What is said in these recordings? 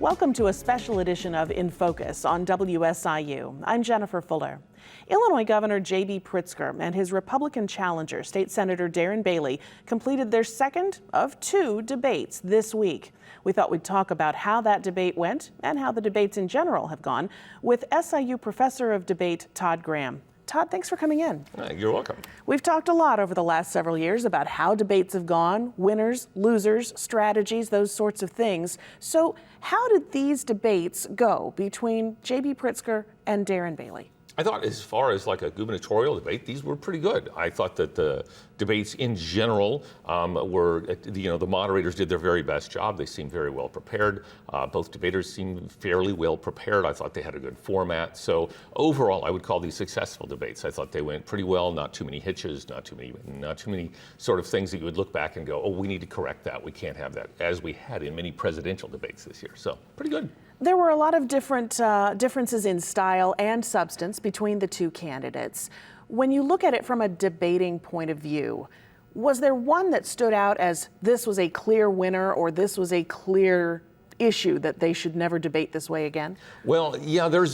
Welcome to a special edition of InFocus on WSIU. I'm Jennifer Fuller. Illinois Governor J.B. Pritzker and his Republican challenger, State Senator Darren Bailey, completed their second of two debates this week. We thought we'd talk about how that debate went and how the debates in general have gone with SIU Professor of Debate Todd Graham. Todd, thanks for coming in. You're welcome. We've talked a lot over the last several years about how debates have gone, winners, losers, strategies, those sorts of things. So how did these debates go between J.B. Pritzker and Darren Bailey? I thought as far as like a gubernatorial debate, these were pretty good. I thought that the debates in general were, the moderators did their very best job. They seemed very well prepared. Both debaters seemed fairly well prepared. I thought they had a good format. So overall, I would call these successful debates. I thought they went pretty well. Not too many hitches, not too many sort of things that you would look back and go, oh, we need to correct that. We can't have that, as we had in many presidential debates this year. So pretty good. There were a lot of differences in style and substance between the two candidates. When you look at it from a debating point of view, was there one that stood out as this was a clear winner or this was a clear issue that they should never debate this way again? Well, yeah, there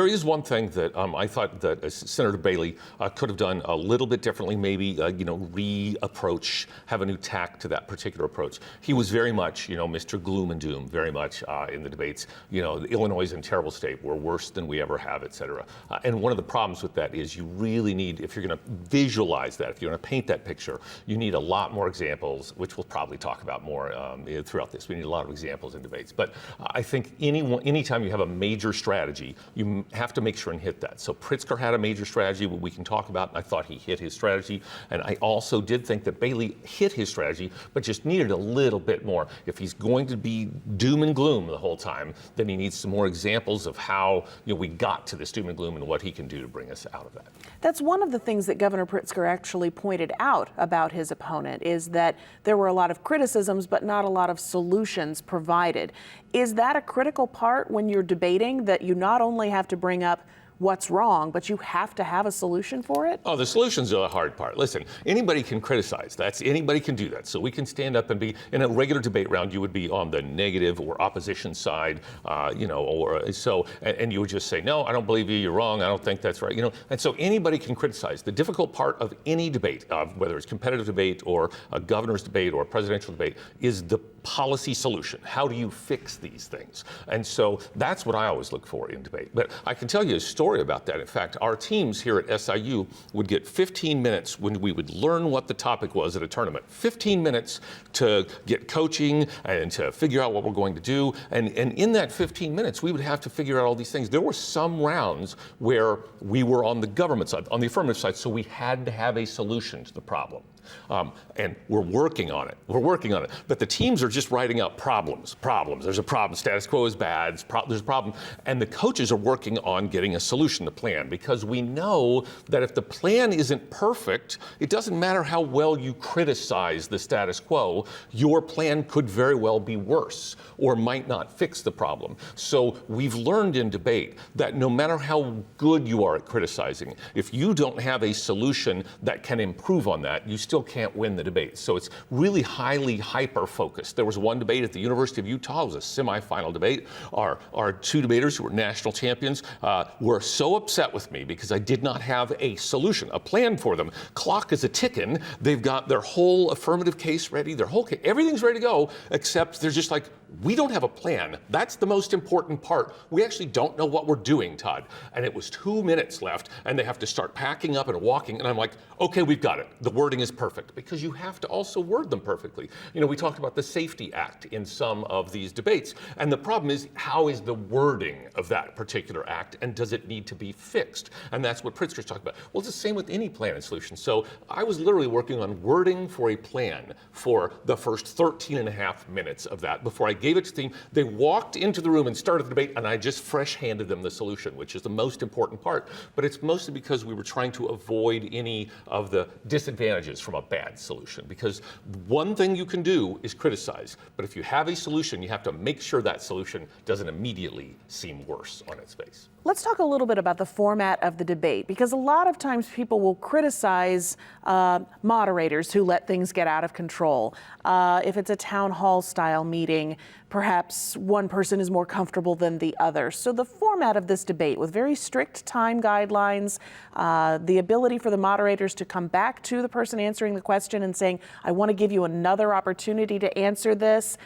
is one thing that I thought that Senator Bailey could have done a little bit differently, maybe, re-approach, have a new tack to that particular approach. He was very much, Mr. Gloom and Doom, very much in the debates. Illinois is in a terrible state. We're worse than we ever have, et cetera. And one of the problems with that is you really need, if you're going to visualize that, if you're going to paint that picture, you need a lot more examples, which we'll probably talk about more throughout this. We need a lot of examples in debates. But I think anytime you have a major strategy, you have to make sure and hit that. So Pritzker had a major strategy we can talk about, and I thought he hit his strategy. And I also did think that Bailey hit his strategy, but just needed a little bit more. If he's going to be doom and gloom the whole time, then he needs some more examples of how we got to this doom and gloom and what he can do to bring us out of that. That's one of the things that Governor Pritzker actually pointed out about his opponent, is that there were a lot of criticisms, but not a lot of solutions provided. Is that a critical part when you're debating, that you not only have to bring up what's wrong, but you have to have a solution for it? Oh, the solutions are the hard part. Listen, anybody can criticize. Anybody can do that. So we can stand up and be, in a regular debate round, you would be on the negative or opposition side, and you would just say, no, I don't believe you, you're wrong, I don't think that's right, And so anybody can criticize. The difficult part of any debate, whether it's competitive debate or a governor's debate or a presidential debate, is the policy solution. How do you fix these things? And so that's what I always look for in debate. But I can tell you a story about that. In fact, our teams here at SIU would get 15 minutes when we would learn what the topic was at a tournament. 15 minutes to get coaching and to figure out what we're going to do. And in that 15 minutes, we would have to figure out all these things. There were some rounds where we were on the government side, on the affirmative side, so we had to have a solution to the problem. And we're working on it. But the teams are just writing out problems. There's a problem. Status quo is bad. There's a problem. And the coaches are working on getting a solution to plan, because we know that if the plan isn't perfect, it doesn't matter how well you criticize the status quo, your plan could very well be worse or might not fix the problem. So we've learned in debate that no matter how good you are at criticizing, if you don't have a solution that can improve on that, you still can't win the debate. So it's really highly hyper-focused. There was one debate at the University of Utah. It was a semifinal debate. Our two debaters, who were national champions, were so upset with me because I did not have a solution, a plan for them. Clock is a ticking. They've got their whole affirmative case ready, everything's ready to go, except they're just like, we don't have a plan. That's the most important part. We actually don't know what we're doing, Todd. And it was 2 minutes left, and they have to start packing up and walking. And I'm like, okay, we've got it. The wording is perfect, because you have to also word them perfectly. We talked about the Safety Act in some of these debates. And the problem is, how is the wording of that particular act, and does it need to be fixed? And that's what Pritzker's talking about. Well, it's the same with any plan and solution. So I was literally working on wording for a plan for the first 13 and a half minutes of that before I gave it to the team. They walked into the room and started the debate, and I just fresh handed them the solution, which is the most important part. But it's mostly because we were trying to avoid any of the disadvantages from a bad solution, because one thing you can do is criticize, but if you have a solution, you have to make sure that solution doesn't immediately seem worse on its face. Let's talk a little bit about the format of the debate, because a lot of times people will criticize moderators who let things get out of control. If it's a town hall style meeting, perhaps one person is more comfortable than the other. So the format of this debate, with very strict time guidelines, the ability for the moderators to come back to the person answering the question and saying, I want to give you another opportunity to answer this.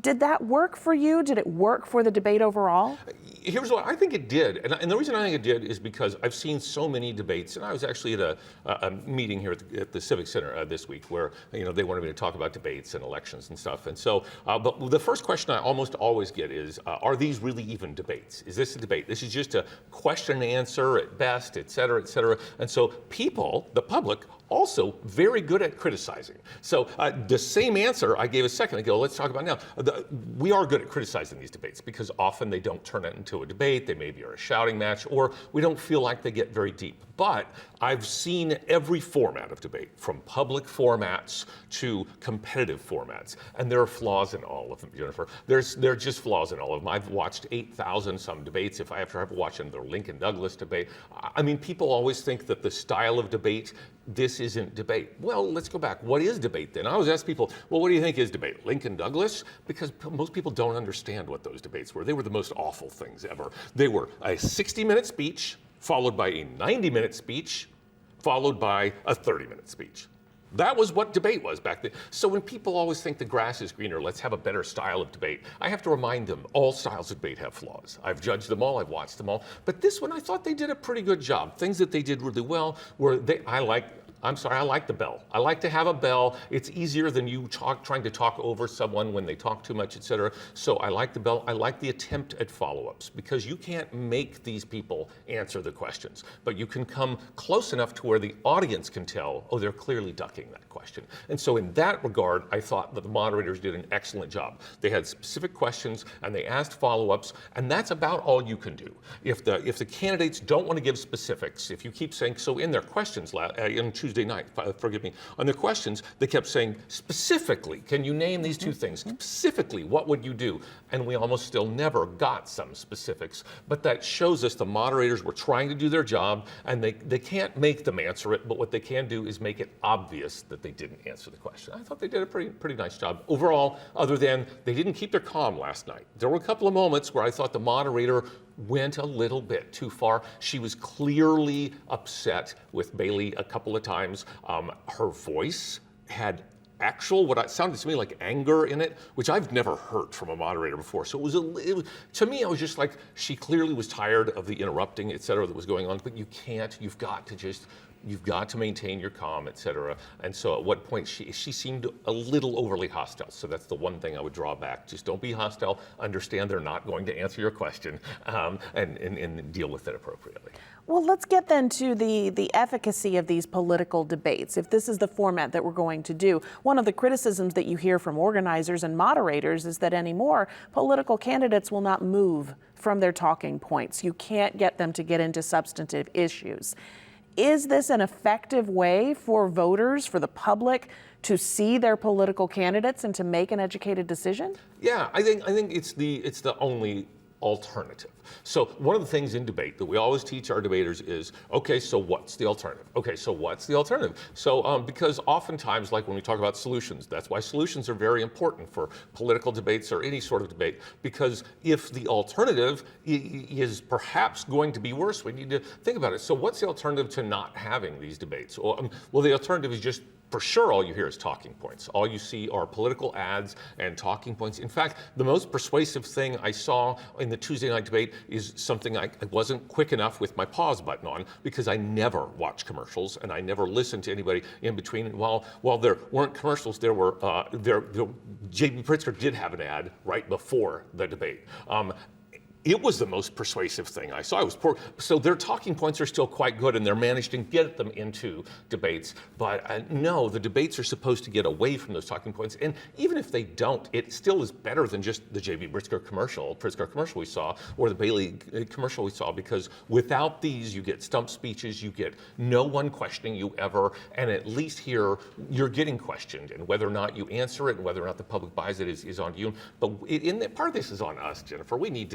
Did that work for you? Did it work for the debate overall? Here's what I think it did, and the reason I think it did is because I've seen so many debates, and I was actually at a meeting here at the Civic Center this week where they wanted me to talk about debates and elections and stuff, and so but the first question I almost always get is, are these really even debates? Is this a debate? This is just a question and answer at best, et cetera, and so people, the public, also very good at criticizing. So the same answer I gave a second ago, let's talk about now. We are good at criticizing these debates because often they don't turn it into a debate, they maybe are a shouting match, or we don't feel like they get very deep. But I've seen every format of debate, from public formats to competitive formats, and there are flaws in all of them, Jennifer. There are just flaws in all of them. I've watched 8,000 some debates. After I've watched the Lincoln Douglas debate, I mean, people always think that the style of debate, this isn't debate. Well, let's go back. What is debate then? I always ask people, well, what do you think is debate? Lincoln Douglas? Because most people don't understand what those debates were. They were the most awful things ever. They were a 60-minute speech, followed by a 90-minute speech, followed by a 30-minute speech. That was what debate was back then. So when people always think the grass is greener, let's have a better style of debate, I have to remind them all styles of debate have flaws. I've judged them all, I've watched them all. But this one, I thought they did a pretty good job. Things that they did really well were I like the bell. I like to have a bell. It's easier than you trying to talk over someone when they talk too much, et cetera. So I like the bell. I like the attempt at follow-ups, because you can't make these people answer the questions, but you can come close enough to where the audience can tell, oh, they're clearly ducking that question. And so in that regard, I thought that the moderators did an excellent job. They had specific questions and they asked follow-ups, and that's about all you can do. If the candidates don't want to give specifics, if you keep saying, so in their questions on Tuesday night, on their questions, they kept saying, specifically, can you name these two things? Specifically, what would you do? And we almost still never got some specifics, but that shows us the moderators were trying to do their job, and they can't make them answer it, but what they can do is make it obvious that they didn't answer the question. I thought they did a pretty nice job overall, other than they didn't keep their calm last night. There were a couple of moments where I thought the moderator went a little bit too far. She was clearly upset with Bailey a couple of times. Her voice had what sounded to me like anger in it, which I've never heard from a moderator before. So to me, I was just like, she clearly was tired of the interrupting, et cetera, that was going on, but you've got to maintain your calm, et cetera. And so at what point she seemed a little overly hostile. So that's the one thing I would draw back. Just don't be hostile. Understand they're not going to answer your question, and deal with it appropriately. Well, let's get then to the efficacy of these political debates. If this is the format that we're going to do, one of the criticisms that you hear from organizers and moderators is that anymore, political candidates will not move from their talking points. You can't get them to get into substantive issues. Is this an effective way for voters, for the public, to see their political candidates and to make an educated decision? Yeah, I think it's the only alternative. So one of the things in debate that we always teach our debaters is, okay, so what's the alternative? Okay, so what's the alternative? So because oftentimes, like when we talk about solutions, that's why solutions are very important for political debates or any sort of debate, because if the alternative is perhaps going to be worse, we need to think about it. So what's the alternative to not having these debates? Well, the alternative is just, for sure, all you hear is talking points. All you see are political ads and talking points. In fact, the most persuasive thing I saw in the Tuesday night debate is something I wasn't quick enough with my pause button on, because I never watch commercials and I never listen to anybody in between. And while there weren't commercials, there were J.B. Pritzker did have an ad right before the debate. it was the most persuasive thing I saw. It was poor. So their talking points are still quite good, and they're managing to get them into debates. But no, the debates are supposed to get away from those talking points. And even if they don't, it still is better than just the J.B. Pritzker commercial we saw, or the Bailey commercial we saw, because without these, you get stump speeches, you get no one questioning you ever, and at least here, you're getting questioned, and whether or not you answer it and whether or not the public buys it is on you. But part of this is on us, Jennifer. We need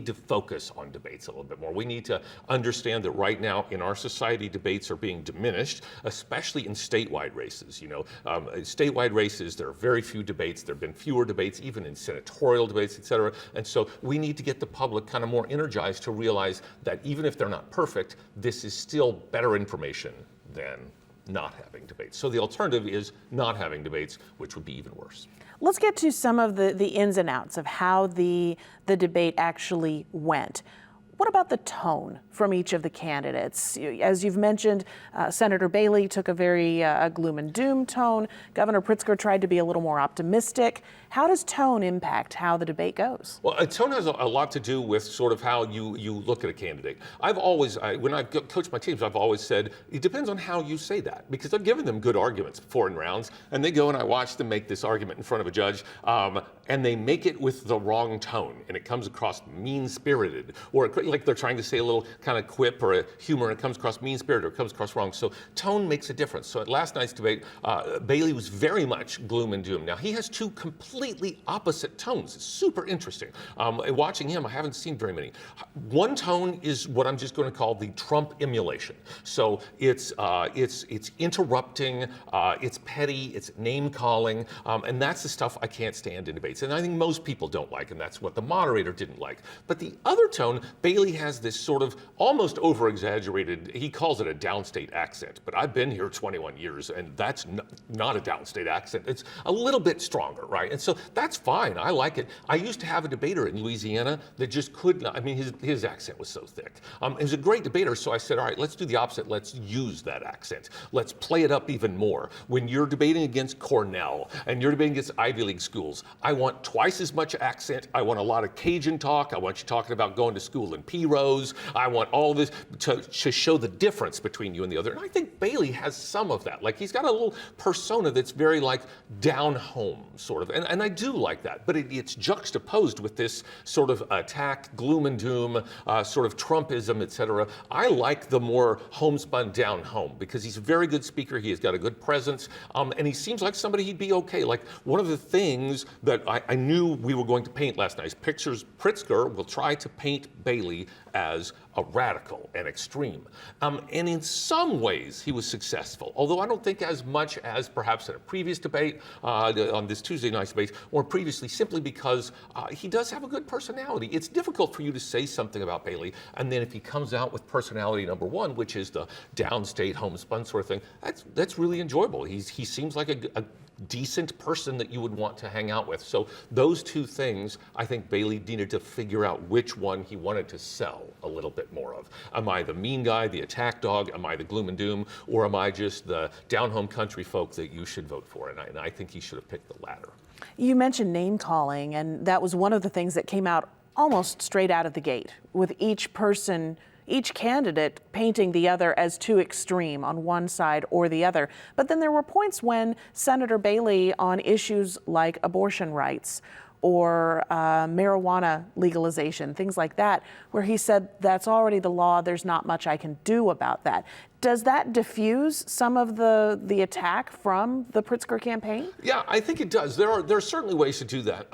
to focus on debates a little bit more. We need to understand that right now in our society, debates are being diminished, especially in statewide races. Statewide races, there are very few debates. There have been fewer debates, even in senatorial debates, et cetera. And so we need to get the public kind of more energized to realize that even if they're not perfect, this is still better information than not having debates. So the alternative is not having debates, which would be even worse. Let's get to some of the ins and outs of how the debate actually went. What about the tone from each of the candidates? As you've mentioned, Senator Bailey took a very gloom and doom tone. Governor Pritzker tried to be a little more optimistic. How does tone impact how the debate goes? Well, tone has a lot to do with sort of how you look at a candidate. When I've coached my teams, I've always said, it depends on how you say that, because I've given them good arguments before in rounds, and they go and I watch them make this argument in front of a judge, and they make it with the wrong tone, and it comes across mean-spirited, or like they're trying to say a little kind of quip or a humor, and it comes across mean-spirited or it comes across wrong. So tone makes a difference. So at last night's debate, Bailey was very much gloom and doom. Now, he has two completely opposite tones. It's super interesting. Watching him, I haven't seen very many. One tone is what I'm just going to call the Trump emulation. So it's interrupting, it's petty, it's name-calling, and that's the stuff I can't stand in debates. And I think most people don't like, and that's what the moderator didn't like. But the other tone, Bailey has this sort of almost over-exaggerated, he calls it a downstate accent, but I've been here 21 years, and that's not a downstate accent. It's a little bit stronger, right? And so that's fine. I like it. I used to have a debater in Louisiana that just could not, I mean, his accent was so thick. He was a great debater, so I said, all right, let's do the opposite. Let's use that accent. Let's play it up even more. When you're debating against Cornell and you're debating against Ivy League schools, I want twice as much accent. I want a lot of Cajun talk. I want you talking about going to school in P-Rose. I want all this to show the difference between you and the other. And I think Bailey has some of that. Like, he's got a little persona that's very like down home sort of. And I do like that. But it's juxtaposed with this sort of attack, gloom and doom, sort of Trumpism, et cetera. I like the more homespun down home because he's a very good speaker. He has got a good presence. And he seems like somebody he'd be okay. Like, one of the things that I knew we were going to paint last night is pictures. Pritzker will try to paint Bailey as a radical and extreme. And in some ways, he was successful, although I don't think as much as perhaps in a previous debate, on this Tuesday night's debate, or previously, simply because he does have a good personality. It's difficult for you to say something about Bailey, and then if he comes out with personality number one, which is the downstate, homespun sort of thing, that's really enjoyable. He seems like a decent person that you would want to hang out with. So those two things, I think Bailey needed to figure out which one he wanted to sell a little bit more of. Am I the mean guy, the attack dog? Am I the gloom and doom? Or am I just the down-home country folk that you should vote for? And I think he should have picked the latter. You mentioned name calling, and that was one of the things that came out almost straight out of the gate, with each candidate painting the other as too extreme on one side or the other. But then there were points when Senator Bailey, on issues like abortion rights or marijuana legalization, things like that, where he said, that's already the law, there's not much I can do about that. Does that diffuse some of the attack from the Pritzker campaign? Yeah, I think it does. There are certainly ways to do that.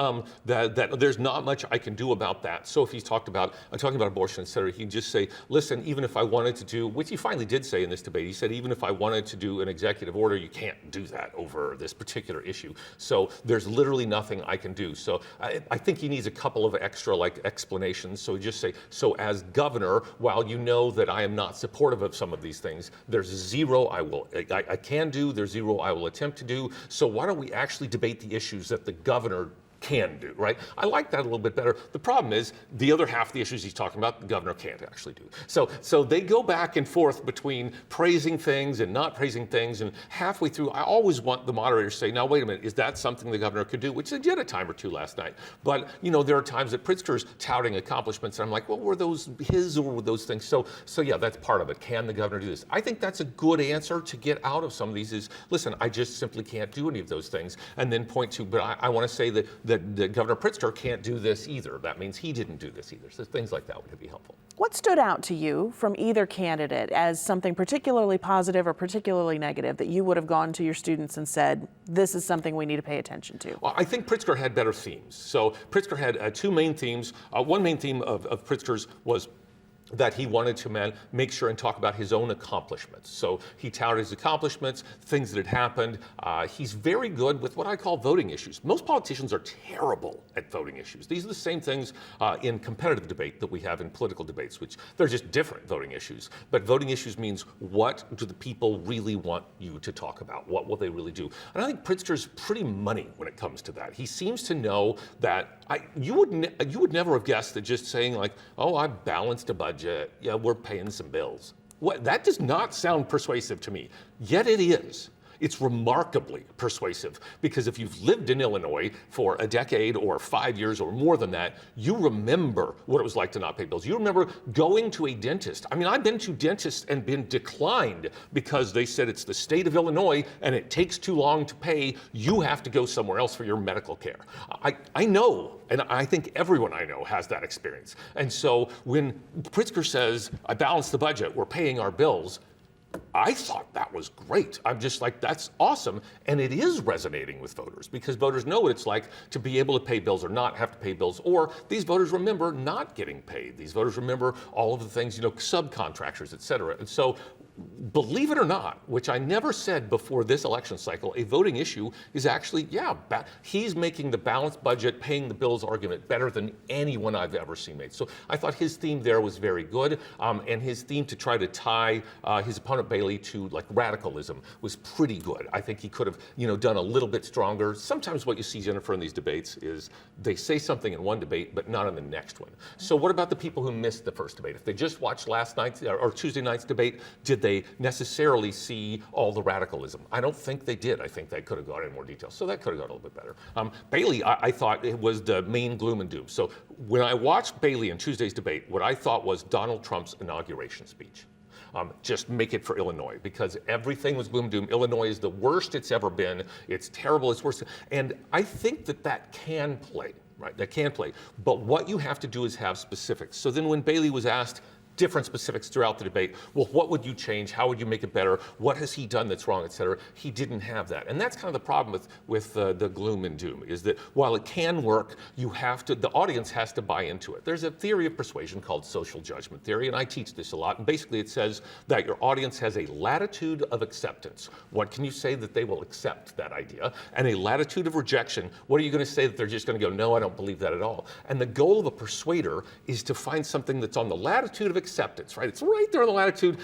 That there's not much I can do about that. So if he's talking about abortion, et cetera, he'd just say, listen, even if I wanted to do, which he finally did say in this debate, he said, even if I wanted to do an executive order, you can't do that over this particular issue. So there's literally nothing I can do. So I think he needs a couple of extra explanations. So just say, so as governor, while you know that I am not supportive of some of these things, there's zero I can do, there's zero I will attempt to do. So why don't we actually debate the issues that the governor can do, right? I like that a little bit better. The problem is the other half of the issues he's talking about, the governor can't actually do. So they go back and forth between praising things and not praising things, and halfway through, I always want the moderator to say, now wait a minute, is that something the governor could do? Which they did a time or two last night. But, there are times that Pritzker's touting accomplishments, and I'm like, well, were those his or were those things? So yeah, that's part of it. Can the governor do this? I think that's a good answer to get out of some of these is, listen, I just simply can't do any of those things, and then point to, but I want to say that Governor Pritzker can't do this either. That means he didn't do this either. So things like that would be helpful. What stood out to you from either candidate as something particularly positive or particularly negative that you would have gone to your students and said, this is something we need to pay attention to? Well, I think Pritzker had better themes. So Pritzker had two main themes. One main theme of Pritzker's was that he wanted to make sure and talk about his own accomplishments. So he touted his accomplishments, things that had happened. He's very good with what I call voting issues. Most politicians are terrible at voting issues. These are the same things in competitive debate that we have in political debates, which they're just different voting issues. But voting issues means, what do the people really want you to talk about? What will they really do? And I think Pritzker's pretty money when it comes to that. He seems to know that you would never have guessed that just saying like, oh, I balanced a budget, yeah, we're paying some bills. That does not sound persuasive to me, yet it is. It's remarkably persuasive, because if you've lived in Illinois for a decade or 5 years or more than that, you remember what it was like to not pay bills. You remember going to a dentist. I mean, I've been to dentists and been declined because they said it's the state of Illinois and it takes too long to pay. You have to go somewhere else for your medical care. I know, and I think everyone I know has that experience. And so when Pritzker says, I balanced the budget, we're paying our bills, I thought that was great. I'm just like, that's awesome. And it is resonating with voters, because voters know what it's like to be able to pay bills or not have to pay bills. Or these voters remember not getting paid. These voters remember all of the things, subcontractors, et cetera. And so, believe it or not, which I never said before this election cycle, a voting issue is actually, he's making the balanced budget, paying the bills argument better than anyone I've ever seen made. So I thought his theme there was very good. And his theme to try to tie his opponent Bailey to like radicalism was pretty good. I think he could have, done a little bit stronger. Sometimes what you see, Jennifer, in these debates is they say something in one debate, but not in the next one. So what about the people who missed the first debate? If they just watched last night's or Tuesday night's debate, did they necessarily see all the radicalism? I don't think they did. I think they could have gone in more detail. So that could have gone a little bit better. Bailey, I thought it was the main gloom and doom. So when I watched Bailey in Tuesday's debate, what I thought was Donald Trump's inauguration speech. Just make it for Illinois, because everything was gloom and doom. Illinois is the worst it's ever been. It's terrible. It's worse. And I think that can play, right? That can play. But what you have to do is have specifics. So then when Bailey was asked different specifics throughout the debate, well, what would you change? How would you make it better? What has he done that's wrong, et cetera? He didn't have that. And that's kind of the problem with the gloom and doom, is that while it can work, the audience has to buy into it. There's a theory of persuasion called social judgment theory, and I teach this a lot. And basically it says that your audience has a latitude of acceptance. What can you say that they will accept that idea? And a latitude of rejection. What are you going to say that they're just going to go, no, I don't believe that at all? And the goal of a persuader is to find something that's on the latitude of acceptance, right? It's right there on the latitude.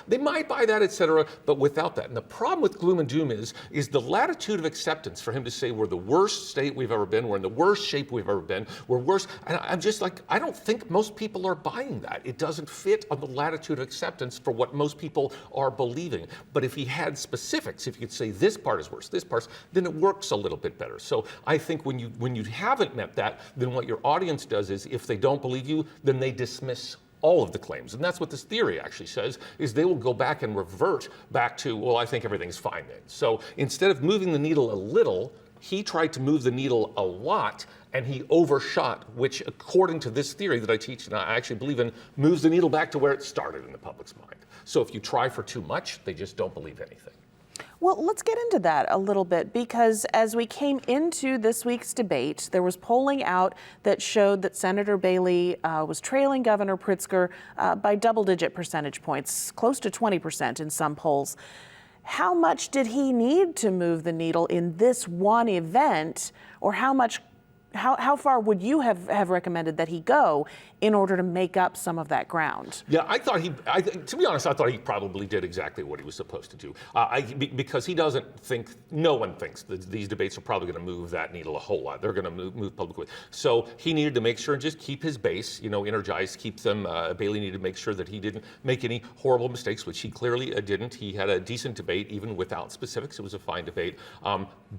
They might buy that, et cetera, but without that. And the problem with gloom and doom is the latitude of acceptance for him to say we're the worst state we've ever been, we're in the worst shape we've ever been, we're worse. And I'm just like, I don't think most people are buying that. It doesn't fit on the latitude of acceptance for what most people are believing. But if he had specifics, if you could say this part is worse, this part's, then it works a little bit better. So I think when you haven't met that, then what your audience does is, if they don't believe you, then they dismiss all of the claims. And that's what this theory actually says, is they will go back and revert back to, well, I think everything's fine then. So instead of moving the needle a little, he tried to move the needle a lot, and he overshot, which according to this theory that I teach and I actually believe in, moves the needle back to where it started in the public's mind. So if you try for too much, they just don't believe anything. Well, let's get into that a little bit, because as we came into this week's debate, there was polling out that showed that Senator Bailey was trailing Governor Pritzker by double-digit percentage points, close to 20% in some polls. How much did he need to move the needle in this one event, or how much how far would you have recommended that he go in order to make up some of that ground? Yeah, to be honest, I thought he probably did exactly what he was supposed to do. Because he doesn't think, no one thinks that these debates are probably going to move that needle a whole lot. They're going to move publicly. So he needed to make sure and just keep his base, energized, keep them. Bailey needed to make sure that he didn't make any horrible mistakes, which he clearly didn't. He had a decent debate, even without specifics. It was a fine debate.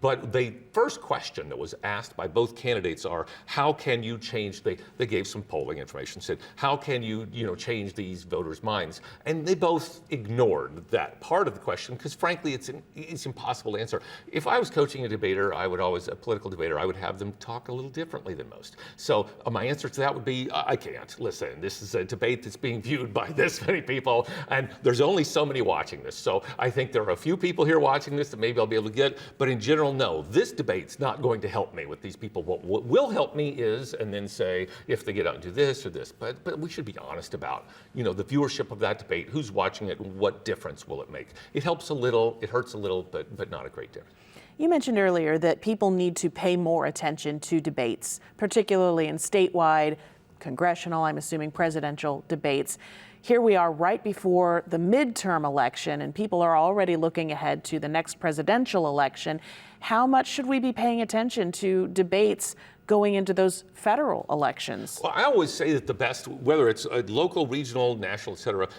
But the first question that was asked by both candidates are, how can you change, they gave some polling information, said, how can you, change these voters' minds? And they both ignored that part of the question because frankly, it's impossible to answer. If I was coaching a debater, a political debater, I would have them talk a little differently than most. So my answer to that would be, I can't. Listen, this is a debate that's being viewed by this many people, and there's only so many watching this. So I think there are a few people here watching this that maybe I'll be able to get, but in general, no, this debate's not going to help me with these people. What will help me is, and then say, if they get out and do this or this, but we should be honest about, the viewership of that debate, who's watching it, what difference will it make? It helps a little, it hurts a little, but not a great difference. You mentioned earlier that people need to pay more attention to debates, particularly in statewide, congressional, I'm assuming presidential debates. Here we are right before the midterm election, and people are already looking ahead to the next presidential election. How much should we be paying attention to debates going into those federal elections? Well, I always say that the best, whether it's local, regional, national, et cetera,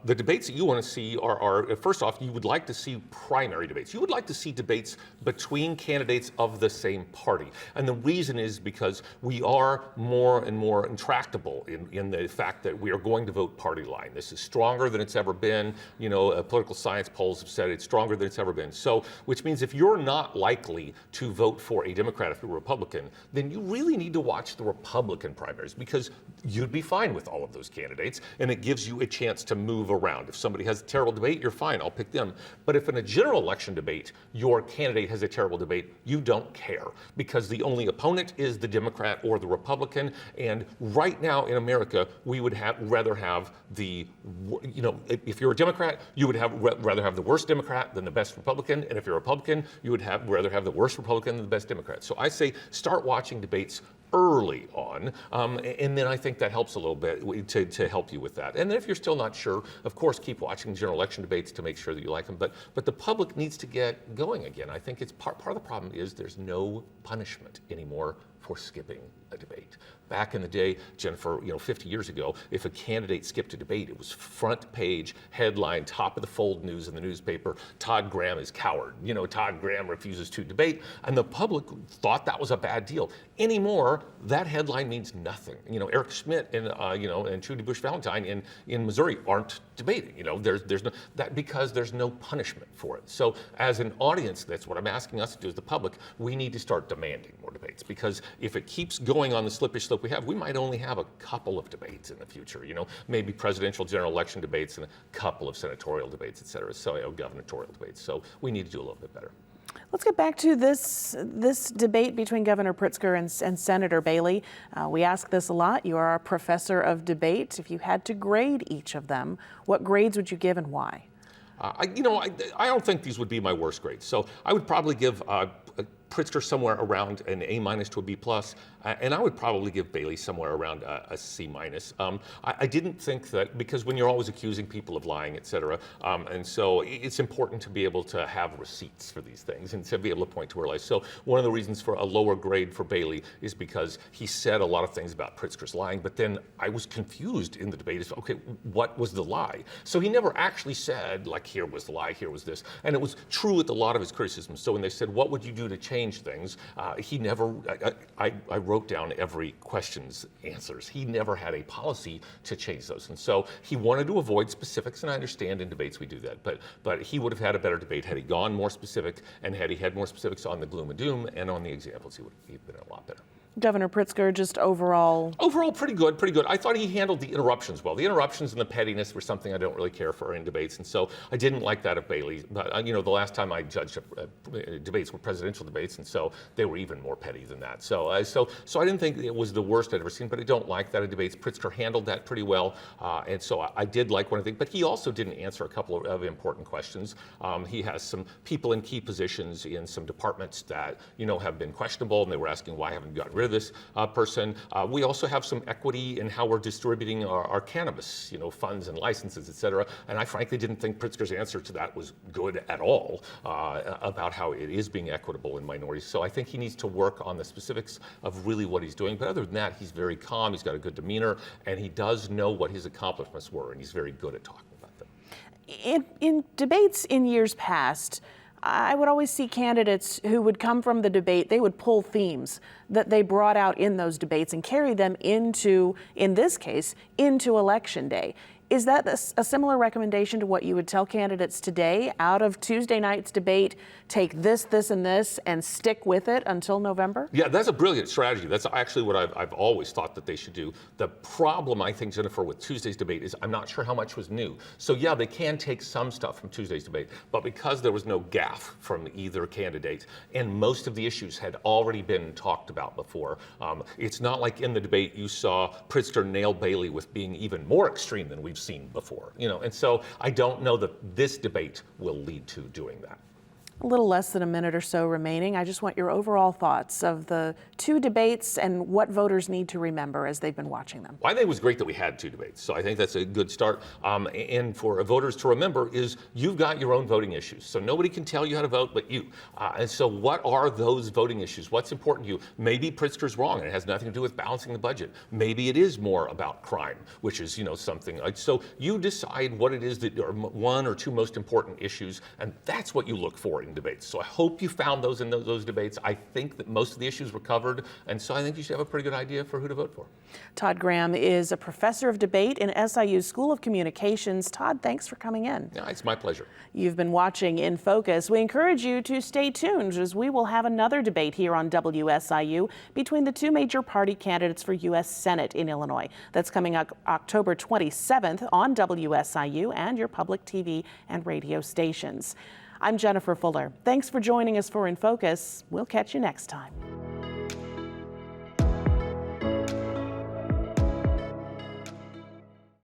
the debates that you want to see are, first off, you would like to see primary debates. You would like to see debates between candidates of the same party. And the reason is because we are more and more intractable in the fact that we are going to vote party line. This is stronger than it's ever been. Political science polls have said it's stronger than it's ever been. So, which means if you're not likely to vote for a Democrat if you're a Republican, then you really need to watch the Republican primaries because you'd be fine with all of those candidates and it gives you a chance to move around. If somebody has a terrible debate, you're fine, I'll pick them. But if in a general election debate, your candidate has a terrible debate, you don't care because the only opponent is the Democrat or the Republican. And right now in America, we would rather have if you're a Democrat, you would rather have the worst Democrat than the best Republican. And if you're a Republican, you would rather have the worst Republican than the best Democrat. So I say start watching debates early on, and then I think that helps a little bit to help you with that. And if you're still not sure, of course, keep watching general election debates to make sure that you like them. But the public needs to get going again. I think it's part of the problem is there's no punishment anymore for skipping a debate. Back in the day, Jennifer, 50 years ago, if a candidate skipped a debate, it was front page, headline, top of the fold news in the newspaper, Todd Graham is coward. Todd Graham refuses to debate. And the public thought that was a bad deal. Anymore, that headline means nothing. Eric Schmidt and Trudy Bush Valentine in Missouri aren't debating. There's no, that because there's no punishment for it. So as an audience, that's what I'm asking us to do as the public, we need to start demanding more debates because if it keeps going on the slippery slope we might only have a couple of debates in the future, maybe presidential general election debates and a couple of senatorial debates, et cetera, so gubernatorial debates. So we need to do a little bit better. Let's get back to this debate between Governor Pritzker and Senator Bailey. We ask this a lot. You are a professor of debate. If you had to grade each of them, what grades would you give and why? I don't think these would be my worst grades. So I would probably give Pritzker somewhere around an A- to a B+, and I would probably give Bailey somewhere around a C-. I didn't think that, because when you're always accusing people of lying, et cetera, and so it's important to be able to have receipts for these things and to be able to point to where lies. So one of the reasons for a lower grade for Bailey is because he said a lot of things about Pritzker's lying, but then I was confused in the debate as, okay, what was the lie? So he never actually said, like, here was the lie, here was this, and it was true with a lot of his criticisms. So when they said, what would you do to change things, he never, I wrote down every question's answers. He never had a policy to change those. And so he wanted to avoid specifics, and I understand in debates we do that, but he would have had a better debate had he gone more specific, and had he had more specifics on the gloom and doom and on the examples, he would have been a lot better. Governor Pritzker, just overall? Overall, pretty good, pretty good. I thought he handled the interruptions well. The interruptions and the pettiness were something I don't really care for in debates, and so I didn't like that of Bailey. But, the last time I judged debates were presidential debates, and so they were even more petty than that. So I didn't think it was the worst I'd ever seen, but I don't like that in debates. Pritzker handled that pretty well, and so I did like one of the things, but he also didn't answer a couple of important questions. He has some people in key positions in some departments that, have been questionable, and they were asking why haven't you gotten rid rid of this person. We also have some equity in how we're distributing our cannabis, funds and licenses, et cetera. And I frankly didn't think Pritzker's answer to that was good at all about how it is being equitable in minorities. So I think he needs to work on the specifics of really what he's doing. But other than that, he's very calm, he's got a good demeanor, and he does know what his accomplishments were, and he's very good at talking about them. In debates in years past, I would always see candidates who would come from the debate, they would pull themes that they brought out in those debates and carry them into, in this case, into Election Day. Is that a similar recommendation to what you would tell candidates today? Out of Tuesday night's debate, take this, this, and this, and stick with it until November? Yeah, that's a brilliant strategy. That's actually what I've always thought that they should do. The problem, I think, Jennifer, with Tuesday's debate is I'm not sure how much was new. So yeah, they can take some stuff from Tuesday's debate, but because there was no gaffe from either candidate, and most of the issues had already been talked about before, it's not like in the debate you saw Pritzker nail Bailey with being even more extreme than we've seen before, and so I don't know that this debate will lead to doing that. A little less than a minute or so remaining. I just want your overall thoughts of the two debates and what voters need to remember as they've been watching them. Well, I think it was great that we had two debates, so I think that's a good start. And for voters to remember is you've got your own voting issues, so nobody can tell you how to vote but you. And so what are those voting issues? What's important to you? Maybe Pritzker's wrong and it has nothing to do with balancing the budget. Maybe it is more about crime, which is something like, so you decide what it is that are one or two most important issues, and that's what you look for in debates. So I hope you found those in those debates. I think that most of the issues were covered, and so I think you should have a pretty good idea for who to vote for. Todd Graham is a professor of debate in SIU's School of Communications. Todd, thanks for coming in. Yeah, it's my pleasure. You've been watching InFocus. We encourage you to stay tuned as we will have another debate here on WSIU between the two major party candidates for U.S. Senate in Illinois. That's coming up October 27th on WSIU and your public TV and radio stations. I'm Jennifer Fuller. Thanks for joining us for InFocus. We'll catch you next time.